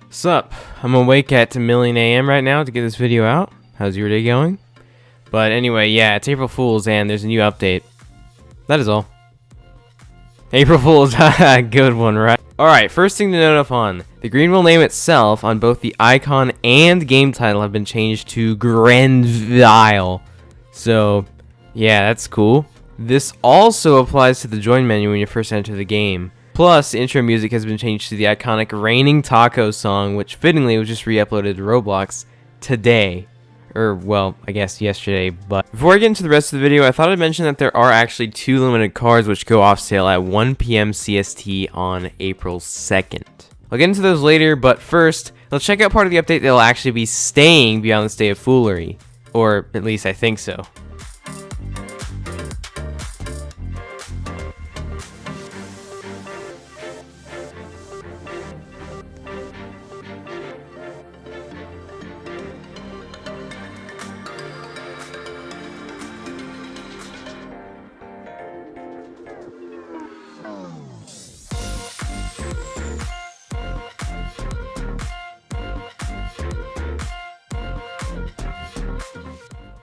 Sup? I'm awake at 1,000,000 a.m. right now to get this video out. How's your day going? But anyway, yeah, it's April Fool's and there's a new update. That is all. April Fool's, good one, right? Alright, first thing to note up on. The Greenville name itself on both the icon and game title have been changed to Greenville. So, yeah, that's cool. This also applies to the join menu when you first enter the game. Plus, the intro music has been changed to the iconic Raining Taco song, which fittingly was just re-uploaded to Roblox today. Or, well, I guess yesterday. But before I get into the rest of the video, I thought I'd mention that there are actually 2 limited cards which go off sale at 1 p.m. CST on April 2nd. I'll get into those later, but first, let's check out part of the update that will actually be staying beyond this day of foolery. Or, at least I think so.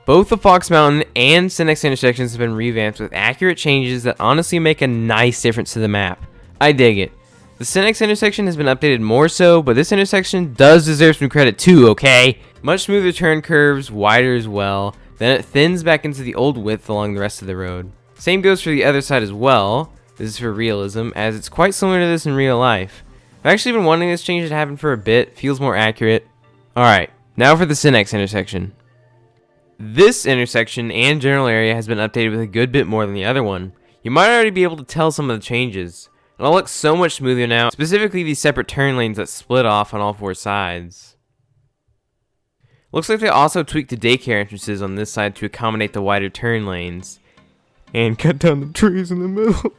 Both the Fox Mountain and Cinex intersections have been revamped with accurate changes that honestly make a nice difference to the map. I dig it. The Cinex intersection has been updated more so, but this intersection does deserve some credit too, okay? Much smoother turn curves, wider as well, then it thins back into the old width along the rest of the road. Same goes for the other side as well. This is for realism, as it's quite similar to this in real life. I've actually been wanting this change to happen for a bit, feels more accurate. Alright, now for the Cinex intersection. This intersection and general area has been updated with a good bit more than the other one. You might already be able to tell some of the changes. It all looks so much smoother now, specifically these separate turn lanes that split off on all 4 sides. Looks like they also tweaked the daycare entrances on this side to accommodate the wider turn lanes. And cut down the trees in the middle.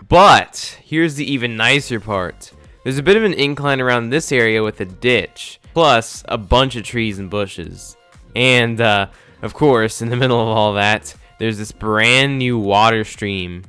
But, here's the even nicer part. There's a bit of an incline around this area with a ditch, plus a bunch of trees and bushes. And, of course, in the middle of all that, there's this brand new water stream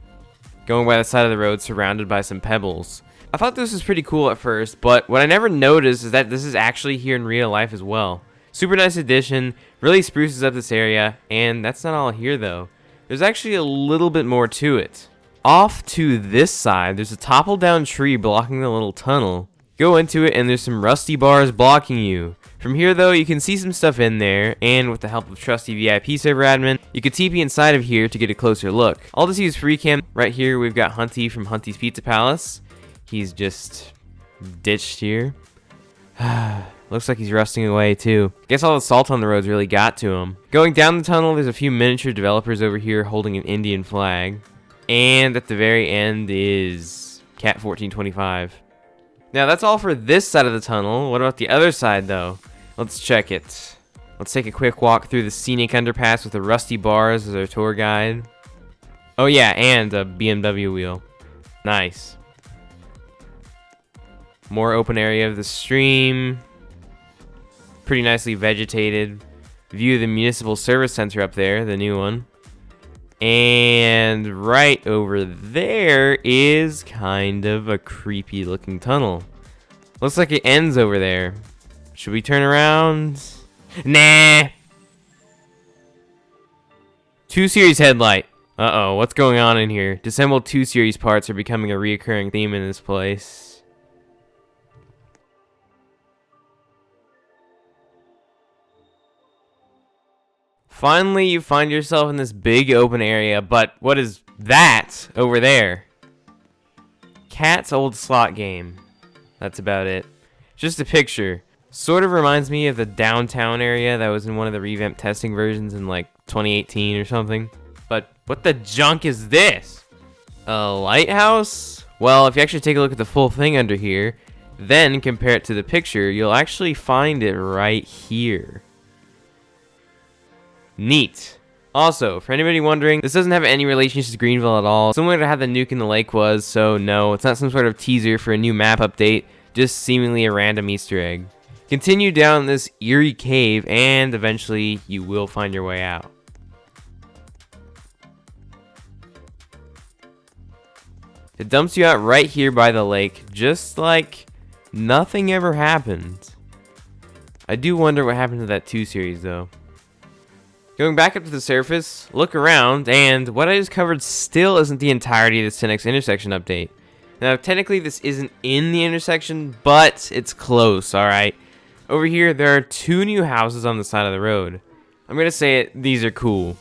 going by the side of the road surrounded by some pebbles. I thought this was pretty cool at first, but what I never noticed is that this is actually here in real life as well. Super nice addition, really spruces up this area, and that's not all here though. There's actually a little bit more to it. Off to this side, there's a toppled down tree blocking the little tunnel. Go into it and there's some rusty bars blocking you. From here though, you can see some stuff in there, and with the help of trusty VIP server admin, you could TP inside of here to get a closer look. I'll just use free cam. Right here we've got Hunty from Hunty's Pizza Palace. He's just ditched here. Looks like he's rusting away too. Guess all the salt on the roads really got to him. Going down the tunnel, there's a few miniature developers over here holding an Indian flag. And at the very end is Cat 1425. Now that's all for this side of the tunnel. What about the other side though? Let's check it. Let's take a quick walk through the scenic underpass with the rusty bars as our tour guide. Oh yeah, and a BMW wheel. Nice. More open area of the stream. Pretty nicely vegetated. View of the municipal service center up there, the new one. And right over there is kind of a creepy looking tunnel. Looks like it ends over there. Should we turn around? Nah. 2 series headlight. Uh-oh, what's going on in here? Disassembled 2 series parts are becoming a reoccurring theme in this place. Finally, you find yourself in this big open area, but what is that over there? Cat's old slot game. That's about it. Just a picture. Sort of reminds me of the downtown area that was in one of the revamped testing versions in like 2018 or something. But what the junk is this? A lighthouse? Well, if you actually take a look at the full thing under here, then compare it to the picture, you'll actually find it right here. Neat. Also, for anybody wondering, this doesn't have any relationship to Greenville at all, similar to how the nuke in the lake was, so no, it's not some sort of teaser for a new map update, just seemingly a random Easter egg. Continue down this eerie cave, and eventually you will find your way out. It dumps you out right here by the lake, just like Nothing ever happened. I do wonder what happened to that 2 series though. Going back up to the surface, look around, and what I just covered still isn't the entirety of the 10x intersection update. Now, technically this isn't in the intersection, but it's close, alright? Over here, there are 2 new houses on the side of the road. I'm gonna say it, these are cool.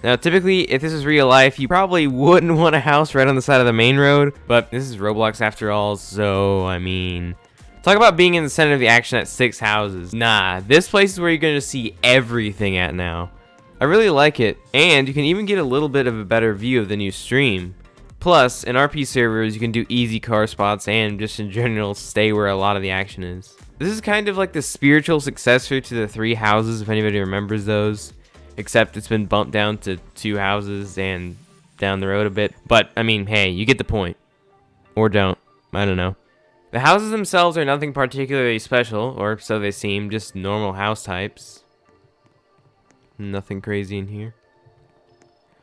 Now, typically, if this is real life, you probably wouldn't want a house right on the side of the main road, but this is Roblox after all, so, I mean... Talk about being in the center of the action at 6 houses. Nah, this place is where you're gonna see everything at now. I really like it, and you can even get a little bit of a better view of the new stream. Plus, in RP servers, you can do easy car spots and just in general stay where a lot of the action is. This is kind of like the spiritual successor to the 3 houses, if anybody remembers those. Except it's been bumped down to 2 houses and down the road a bit. But, I mean, hey, you get the point. Or don't. I don't know. The houses themselves are nothing particularly special, or so they seem, just normal house types. Nothing crazy in here.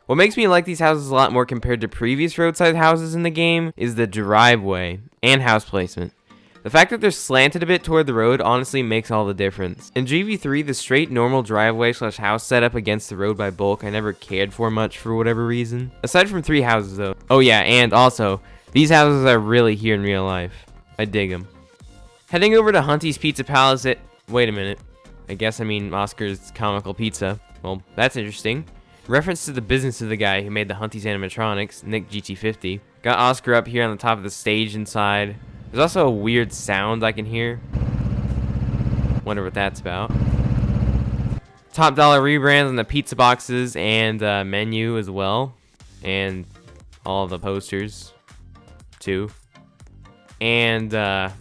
What makes me like these houses a lot more compared to previous roadside houses in the game is the driveway and house placement. The fact that they're slanted a bit toward the road honestly makes all the difference. In GV3, the straight normal driveway slash house setup against the road by bulk I never cared for much for whatever reason. Aside from 3 houses though. Oh yeah, and also, these houses are really here in real life. I dig them. Heading over to Hunty's Pizza Palace wait a minute. I guess I mean Oscar's Comical Pizza. Well, that's interesting. Reference to the business of the guy who made the Hunty's animatronics, Nick GT50. Got Oscar up here on the top of the stage inside. There's also a weird sound I can hear. Wonder what that's about. Top dollar rebrands on the pizza boxes and menu as well. And all the posters too. And I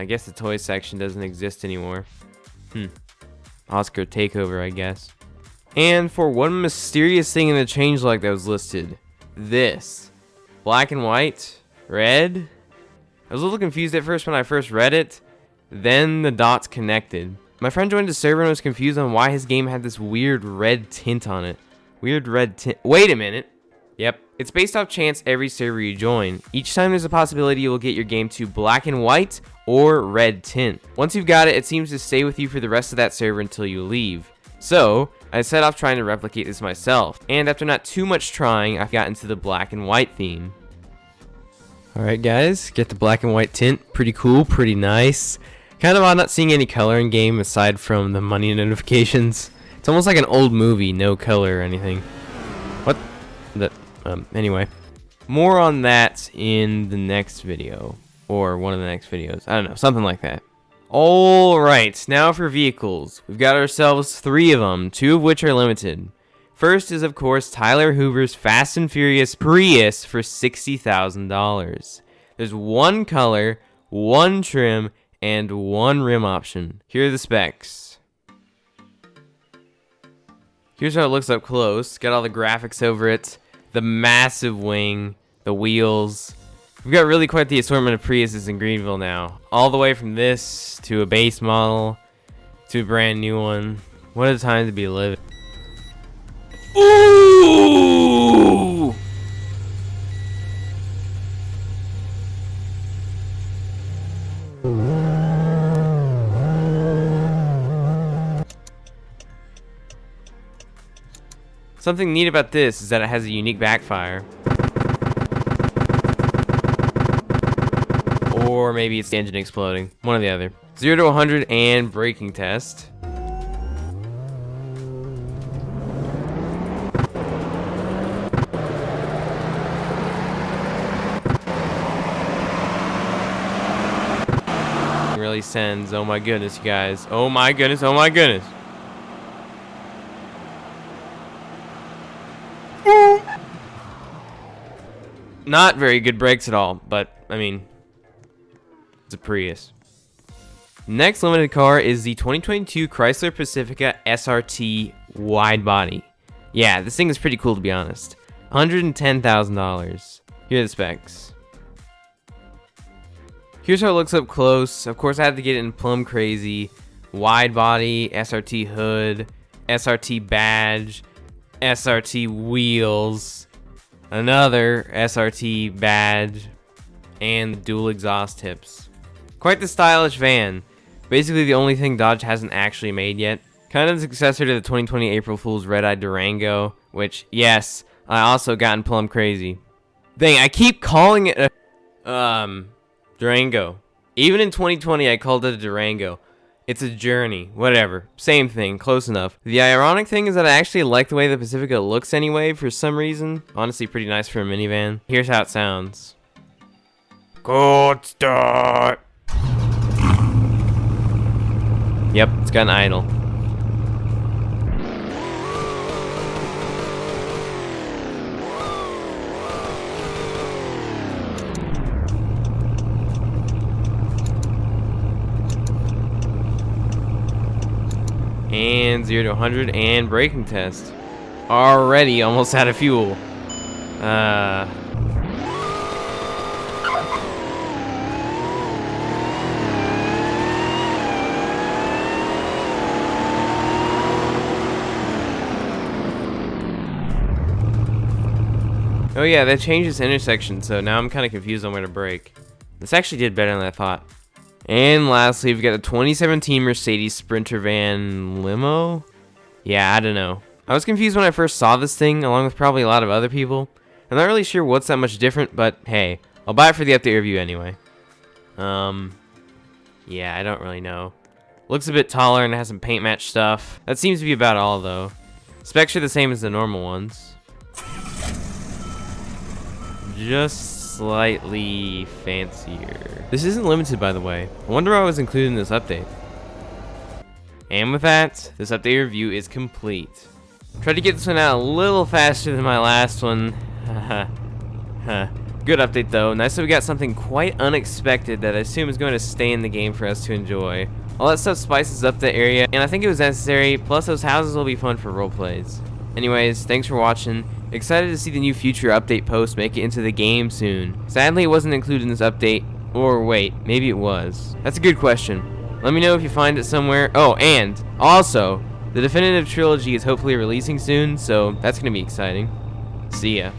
guess the toy section doesn't exist anymore. Oscar takeover, I guess. And for one mysterious thing in the changelog that was listed, this black and white, red. I was a little confused at first when I first read it, then the dots connected. My friend joined the server and was confused on why his game had this weird red tint on it. Weird red tint. Wait a minute. Yep, it's based off chance every server you join. Each time there's a possibility you will get your game to black and white or red tint. Once you've got it, it seems to stay with you for the rest of that server until you leave. So, I set off trying to replicate this myself, and after not too much trying, I've gotten to the black and white theme. Alright guys, get the black and white tint. Pretty cool, pretty nice. Kind of odd not seeing any color in game aside from the money notifications. It's almost like an old movie, no color or anything. What? Anyway. More on that in the next video. Or one of the next videos. I don't know, something like that. Alright, now for vehicles. We've got ourselves 3 of them, 2 of which are limited. First is, of course, Tyler Hoover's Fast and Furious Prius for $60,000. There's 1 color, 1 trim, and 1 rim option. Here are the specs. Here's how it looks up close. Got all the graphics over it. The massive wing, the wheels. We've got really quite the assortment of Priuses in Greenville now. All the way from this, to a base model, to a brand new one. What a time to be living. Ooh! Something neat about this is that it has a unique backfire. Or maybe it's the engine exploding. One or the other. 0 to 100 and braking test. Really sends. Oh my goodness, you guys. Oh my goodness, oh my goodness. Not very good brakes at all, but I mean, it's a Prius. Next limited car is the 2022 Chrysler Pacifica SRT wide body. Yeah, this thing is pretty cool to be honest. $110,000. Here are the specs. Here's how it looks up close. Of course, I had to get it in plum crazy. Wide body, SRT hood, SRT badge, SRT wheels, another SRT badge, and dual exhaust tips. Quite the stylish van. Basically the only thing Dodge hasn't actually made yet. Kind of the successor to the 2020 April Fool's red-eyed Durango, which, yes, I also gotten plumb crazy. Dang, I keep calling it a, Durango. Even in 2020, I called it a Durango. It's a Journey, whatever. Same thing, close enough. The ironic thing is that I actually like the way the Pacifica looks anyway, for some reason. Honestly, pretty nice for a minivan. Here's how it sounds. Good start. Yep, it's got an idle. And 0 to 100 and braking test. Already almost out of fuel. Oh yeah, that changed this intersection, so now I'm kind of confused on where to brake. This actually did better than I thought. And lastly, we've got the 2017 Mercedes Sprinter van Limo? Yeah, I don't know. I was confused when I first saw this thing, along with probably a lot of other people. I'm not really sure what's that much different, but hey, I'll buy it for the update review anyway. Yeah, I don't really know. Looks a bit taller and has some paint match stuff. That seems to be about all, though. Specs are the same as the normal ones. Just slightly fancier. This isn't limited, by the way. I wonder why I was included in this update. And with that, this update review is complete. Tried to get this one out a little faster than my last one. Good update though. Nice that we got something quite unexpected that I assume is going to stay in the game for us to enjoy. All that stuff spices up the area, and I think it was necessary, plus those houses will be fun for roleplays. Anyways, thanks for watching. Excited to see the new future update post make it into the game soon. Sadly, it wasn't included in this update. Or wait, maybe it was. That's a good question. Let me know if you find it somewhere. Oh, and also, the definitive trilogy is hopefully releasing soon, so that's going to be exciting. See ya.